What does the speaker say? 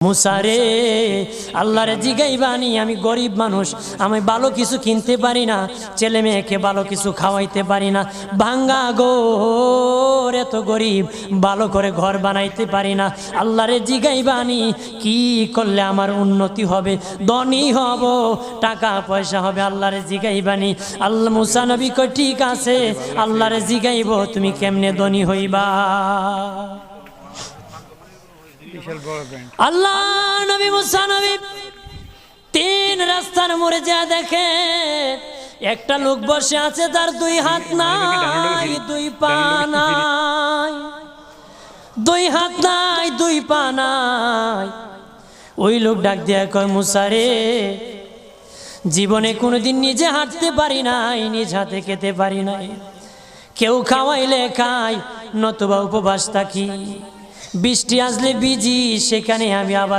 মুসারে আল্লাহরে জিগাইবানি, আমি গরিব মানুষ, আমি ভালো কিছু কিনতে পারি না, ছেলে মেয়েকে ভালো কিছু খাওয়াইতে পারি না, ভাঙ্গা ঘর, এত গরিব, ভালো করে ঘর বানাইতে পারি না। আল্লাহরে জিগাইবানি কি করলে আমার উন্নতি হবে, ধনী হব, টাকা পয়সা হবে। আল্লাহরে জিগাইবানি। আল্লাহ মুসা নবী কই ঠিক আছে, আল্লাহরে জিগাইব তুমি কেমনে ধনী হইবা। আল্লাহ নবী মুসা নবী তিন রাস্তার মোড়ে যা দেখে একটা লোক বসে আছে, তার দুই হাত নাই, দুই পা নাই, দুই হাত নাই, দুই পা নাই। ওই লোক ডাক দিয়া কয়, মুসা রে, জীবনে কোনোদিন নিজে হাঁটতে পারি নাই, নিজ হাতে খেতে পারি নাই, কেউ খাওয়াইলে খাই, নতুবা উপবাস থাকি, বৃষ্টি আসলে ভিজি, সেখানে আমি আবার